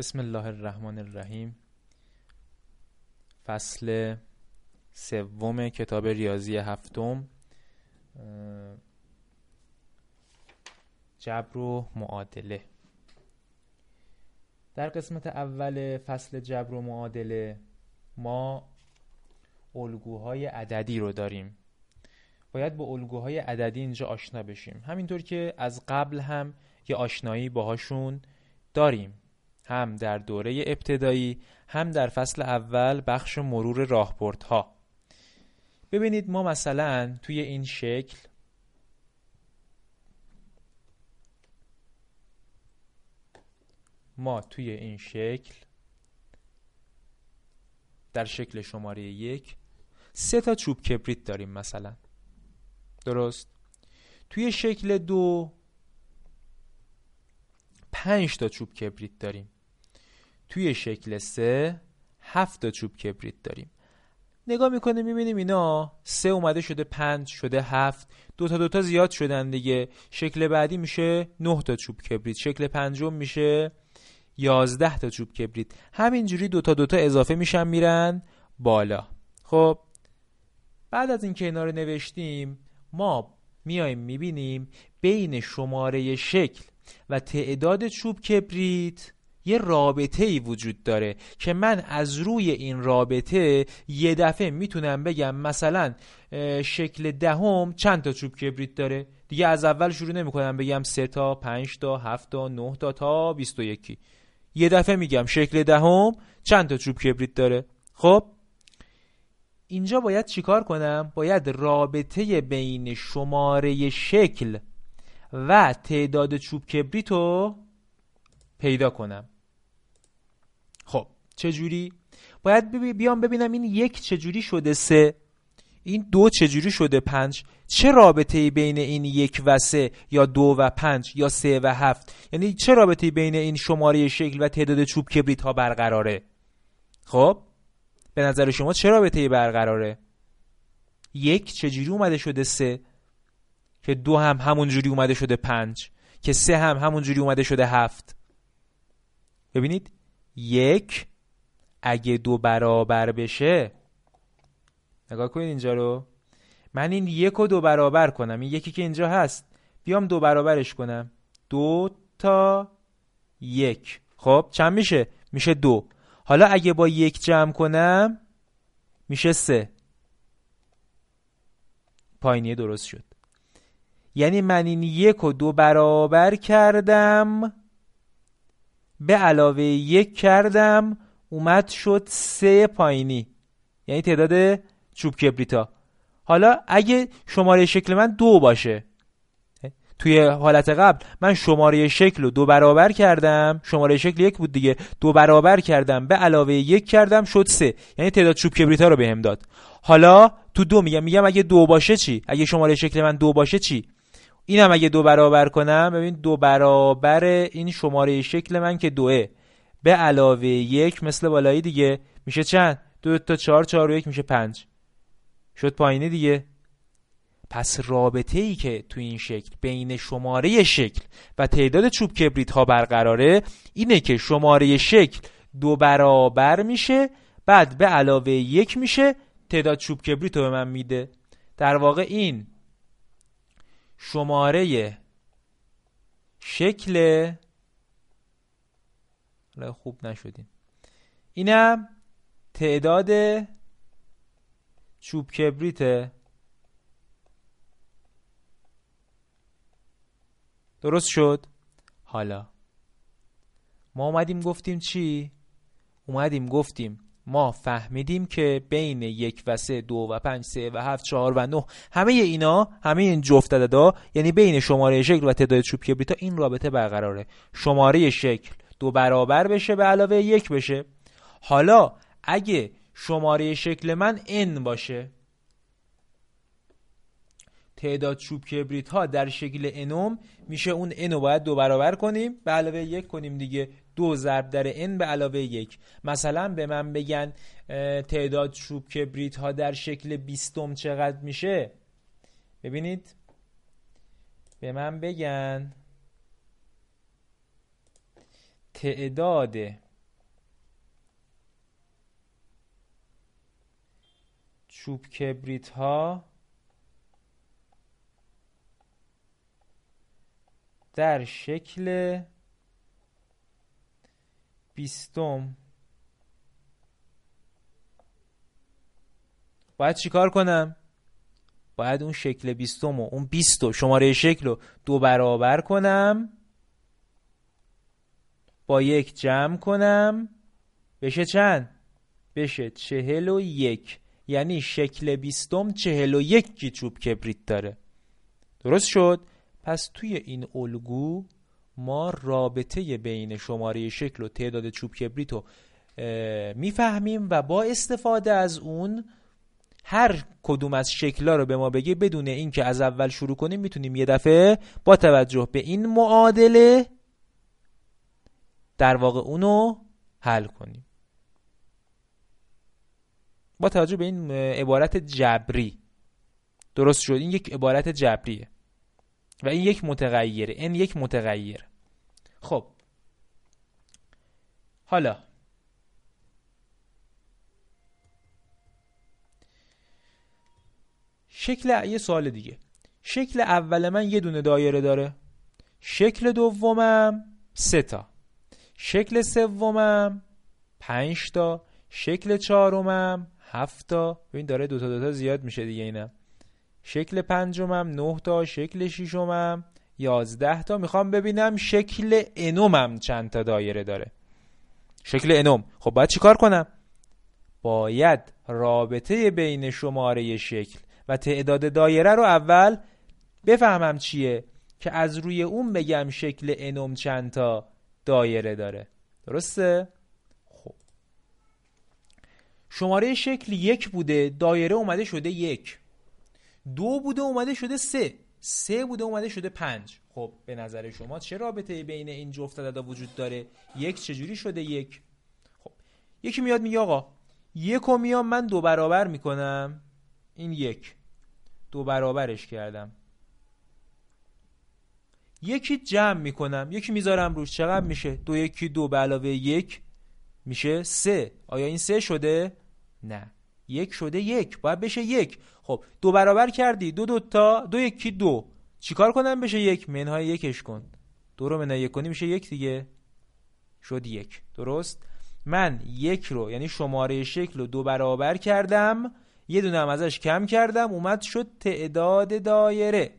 بسم الله الرحمن الرحیم. فصل سوم کتاب ریاضی هفتم، جبر و معادله. در قسمت اول فصل جبر و معادله ما الگوهای عددی رو داریم. باید با الگوهای عددی اینجا آشنا بشیم، همینطور که از قبل هم یه آشنایی باهاشون داریم، هم در دوره ابتدایی هم در فصل اول بخش مرور راهبردها. ببینید ما مثلا توی این شکل در شکل شماره 1 3 تا چوب کبریت داریم مثلا، درست؟ توی شکل 2 5 تا چوب کبریت داریم. توی شکل 3 7 تا چوب کبریت داریم. نگاه میکنیم میبینیم اینا 3 اومده شده 5 شده 7، دو تا زیاد شدن دیگه. شکل بعدی میشه 9 تا چوب کبریت، شکل پنجم میشه 11 تا چوب کبریت. همینجوری دو تا اضافه میشن میرن بالا. خب بعد از اینکه اینا رو نوشتیم ما میایم میبینیم بین شماره شکل و تعداد چوب کبریت یه رابطه ای وجود داره که من از روی این رابطه یه دفعه میتونم بگم مثلا شکل دهم چند تا چوب کبریت داره. دیگه از اول شروع نمی کنم بگم 3 تا 5 تا 7 تا 9 تا 21. یه دفعه میگم شکل دهم چند تا چوب کبریت داره. خب اینجا باید چیکار کنم؟ باید رابطه بین شماره شکل و تعداد چوب کبریت رو پیدا کنم. خب چجوری؟ باید بیام ببینم این 1 چجوری شده 3، این 2 چجوری شده 5، چه رابطه‌ای بین این 1 و 3 یا 2 و 5 یا 3 و 7، یعنی چه رابطه‌ای بین این شماره شکل و تعداد چوب کبریت ها برقراره. خب به نظر شما چه رابطه‌ای برقراره؟ 1 چجوری اومده شده 3 که 2 هم همون جوری اومده شده 5 که 3 هم همون جوری اومده شده 7. ببینید 1 اگه 2 برابر بشه، نگاه کنید اینجا رو، من این 1 رو 2 برابر کنم، این 1 که اینجا هست بیام 2 برابرش کنم، 2 تا 1. خب چند میشه؟ میشه 2. حالا اگه با 1 جمع کنم میشه 3. پایینیه درست شد. یعنی من این 1 رو 2 برابر کردم به علاوه 1 کردم اومد شد 3 پایینی، یعنی تعداد چوب کبریتا. حالا اگه شماره شکل من 2 باشه، توی حالت قبل من شماره شکل رو 2 برابر کردم، شماره شکل 1 بود دیگه، 2 برابر کردم به علاوه 1 کردم شد 3، یعنی تعداد چوب کبریتا رو بهم داد. حالا تو 2 میگم اگه 2 باشه چی؟ اگه شماره شکل من 2 باشه چی؟ اینم اگه 2 برابر کنم، ببین 2 برابر این شماره شکل من که 2 به علاوه 1 مثل بالایی دیگه میشه چند؟ 2 تا 4 4 و 1 میشه 5. شد پایینه دیگه. پس رابطه ای که تو این شکل بین شماره شکل و تعداد چوب کبریت ها برقراره اینه که شماره شکل 2 برابر میشه بعد به علاوه 1 میشه تعداد چوب کبریت رو به من میده. در واقع این شماره شکل، خوب نشدین، اینم تعداد چوب کبریته. درست شد؟ حالا ما اومدیم گفتیم چی؟ اومدیم گفتیم ما فهمیدیم که بین 1 و 3 2 و 5 3 و 7 4 و 9 همه این جفت عددا، یعنی بین شماره شکل و تعداد چوب کبریت این رابطه برقراره. شماره شکل 2 برابر بشه به علاوه 1 بشه. حالا اگه شماره شکل من n باشه، تعداد چوب کبریت ها در شکل انوم میشه اون n رو باید 2 برابر کنیم به علاوه 1 کنیم دیگه. 2 ضرب در n به علاوه 1. مثلا به من بگن تعداد چوب کبریت ها در شکل 20 چقدر میشه؟ ببینید به من بگن تعداد چوب کبریت ها در شکل 20 باید چیکار کنم؟ باید اون شکل 20 و اون 20 شماره شکل رو 2 برابر کنم، با 1 جمع کنم، بشه چند؟ بشه 41. یعنی شکل 20 41 چوب کبریت داره. درست شد؟ پس توی این الگو ما رابطه بین شماره شکل و تعداد چوب کبریت رو میفهمیم و با استفاده از اون هر کدوم از شکل‌ها رو به ما بگه بدون اینکه از اول شروع کنیم میتونیم یه دفعه با توجه به این معادله در واقع اونو حل کنیم. با توجه به این عبارت جبری. درست شد؟ این یک عبارت جبریه و این یک متغیره. این یک متغیر. خب حالا یه سوال دیگه. شکل اول من یه دونه دایره داره، شکل دومم 3 تا، شکل سومم 5 تا، شکل چهارمم 7 تا. ببین داره دو تا زیاد میشه دیگه اینم. شکل پنجمم 9 تا، شکل ششمم 11 تا. میخوام ببینم شکل انومم چند تا دایره داره. شکل انوم. خب باید چیکار کنم؟ باید رابطه بین شماره شکل و تعداد دایره رو اول بفهمم چیه که از روی اون بگم شکل انوم چند تا دایره داره. درسته؟ خب شماره شکل 1 بوده، دایره اومده شده 1. 2 بوده اومده شده 3. 3 بوده اومده شده 5. خب به نظر شما چه رابطه بین این جفت عددا وجود داره؟ 1 چجوری شده 1؟ خب یکی میاد میگه آقا 1 رو میام من 2 برابر میکنم، این 1 2 برابرش کردم. یکی جمع میکنم، یکی میذارم روش، چقدر میشه؟ 2 1 2 به علاوه 1 میشه 3. آیا این 3 شده؟ نه، 1 شده 1. باید بشه 1. خب 2 برابر کردی، 2 تا 2 1 2. چیکار کنم بشه 1؟ منهای 1 کن. 2 رو منهای 1 کنی میشه 1 دیگه. شد 1. درست؟ من 1 رو یعنی شماره شکل رو 2 برابر کردم، یه دونه هم ازش کم کردم، اومد شد تعداد دایره.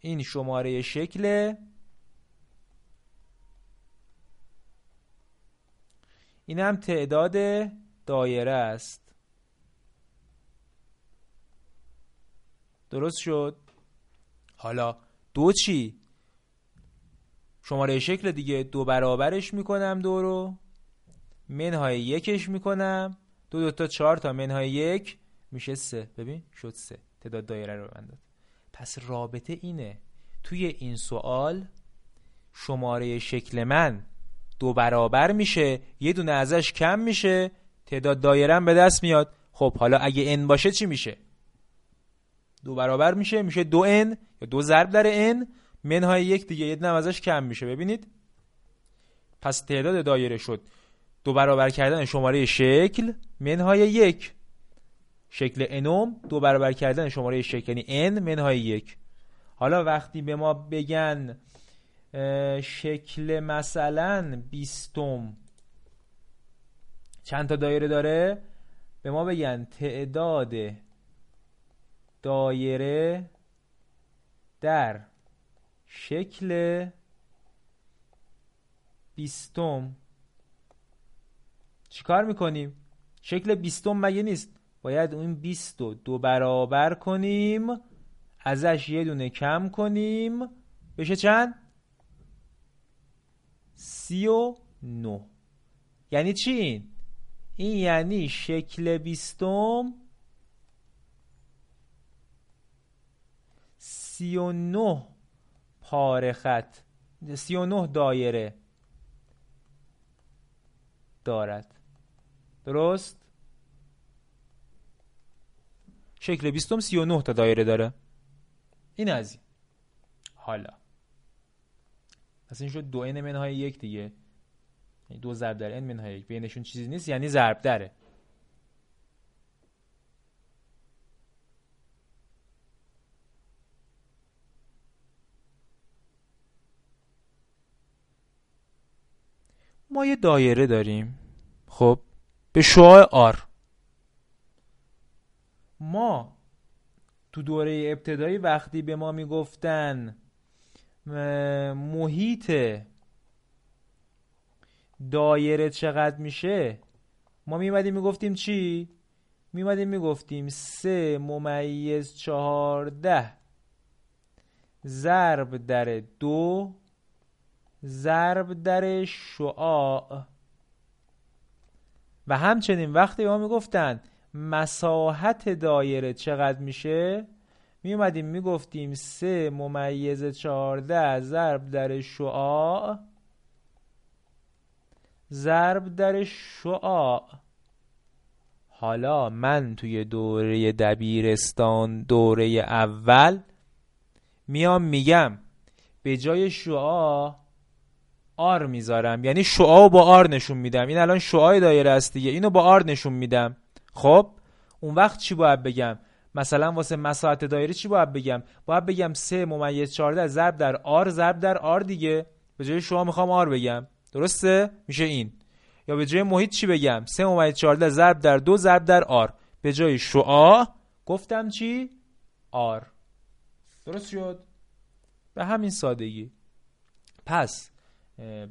این شماره شکل، این هم تعداد دایره است. درست شد؟ حالا 2 چی؟ شماره شکل دیگه. 2 برابرش میکنم، 2 رو منهای 1 میکنم، 2 تا 4 تا منهای 1 میشه 3. ببین شد 3. تعداد دایره رو من داد. پس رابطه اینه، توی این سوال شماره شکل من 2 برابر میشه، یه دونه ازش کم میشه، تعداد دایرم به دست میاد. خب حالا اگه n باشه چی میشه؟ 2 برابر میشه 2n یا 2 ضرب در n منهای 1 دیگه، یه دونه ازش کم میشه. ببینید پس تعداد دایره شد 2 برابر کردن شماره شکل منهای 1. شکل انوم 2 برابر کردن شماره شکل یعنی n منهای 1. حالا وقتی به ما بگن شکل مثلا 20 چند تا دایره داره، به ما بگن تعداد دایره در شکل 20 چیکار میکنیم؟ شکل 20 مگه نیست؟ باید اون 20 رو 2 برابر کنیم، ازش یه دونه کم کنیم، بشه چند؟ 39. یعنی چی این؟ این یعنی شکل 20 39 پاره خط 39 دایره دارد. درست؟ شکل 20 39 تا دایره داره. این از این. حالا پس این شد 2n منهای 1 دیگه، یعنی 2 ضرب در n منهای 1. بینشون چیزی نیست یعنی ضرب داره. ما یه دایره داریم خب به شعاع آر. ما تو دوره ابتدایی وقتی به ما میگفتن محیط دایره چقدر میشه، ما میمدیم میگفتیم چی؟ میمدیم میگفتیم 3/14 ضرب در 2 ضرب در شعاع. و همچنین وقتی ما میگفتن مساحت دایره چقدر میشه، میومدیم میگفتیم 3/14 ضرب در شعاع ضرب در شعاع. حالا من توی دوره دبیرستان دوره اول میام میگم به جای شعاع آر میذارم، یعنی شعاع با آر نشون میدم. این الان شعاع دایره است دیگه، اینو با آر نشون میدم. خب اون وقت چی باید بگم؟ مثلا واسه مساحت دایره چی باید بگم؟ باید بگم 3/14 ضرب در آر ضرب در آر دیگه. به جای شعاع میخوام آر بگم، درسته؟ میشه این. یا به جای محیط چی بگم؟ 3/14 ضرب در 2 ضرب در آر. به جای شعاع گفتم چی؟ آر. درست شد؟ به همین سادگی. پس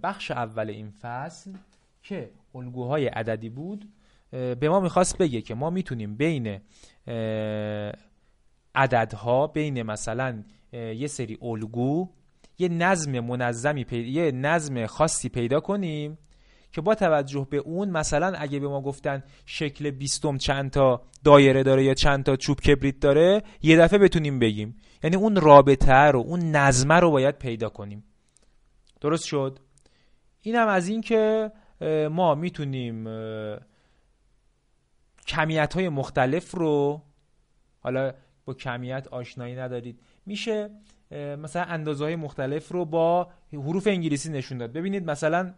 بخش اول این فصل که الگوهای عددی بود به ما میخواست بگه که ما میتونیم بین عددها، بین مثلا یه سری الگو، یه نظم منظمی یه نظم خاصی پیدا کنیم که با توجه به اون مثلا اگه به ما گفتن شکل 20 چند تا دایره داره یا چند تا چوب کبریت داره، یه دفعه بتونیم بگیم. یعنی اون رابطه رو، اون نظمه رو باید پیدا کنیم. درست شد؟ اینم از این که ما میتونیم کمیت‌های مختلف رو، حالا با کمیت آشنایی ندارید، میشه مثلا اندازه‌های مختلف رو با حروف انگلیسی نشون داد. ببینید مثلا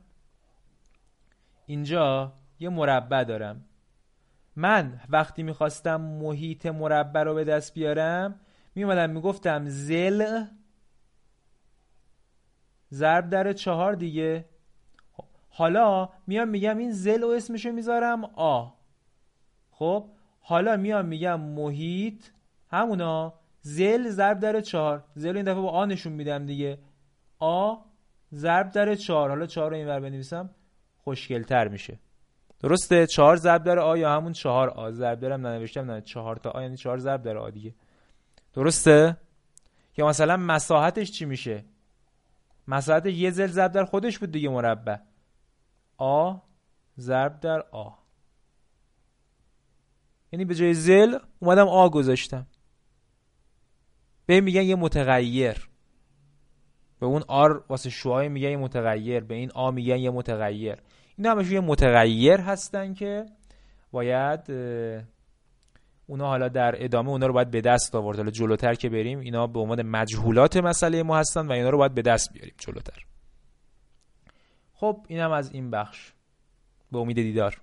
اینجا یه مربع دارم. من وقتی میخواستم محیط مربع رو به دست بیارم میومدم میگفتم زل ضرب در 4 دیگه. حالا میام میگم این زل و اسمشو میذارم آ. خب حالا میام میگم محیط همونا زل ضرب در 4. زل این دفعه با آ نشون میدم دیگه. آ ضرب در 4. حالا 4 رو اینور بنویسم خوشگل‌تر میشه. درسته؟ 4 ضرب در آ یا همون 4 آ. ضرب درم ننوشتم، نه 4 تا آ یعنی 4 ضرب در آ دیگه. درسته؟ یا مثلا مساحتش چی میشه؟ مساحت یه زل ضرب در خودش بود دیگه، مربع. آ ضرب در آ. یعنی به جای زل اومدم آ گذاشتم. به این میگن یه متغیر. به اون آر واسه شعاع میگن یه متغیر، به این آ میگن یه متغیر. اینا همشون یه متغیر هستن که باید اونا حالا در ادامه اونا رو باید به دست آورد. حالا جلوتر که بریم اینا به عنوان مجهولات مسئله ما هستن و اینا رو باید به دست بیاریم جلوتر. خب اینم از این بخش. به امید دیدار.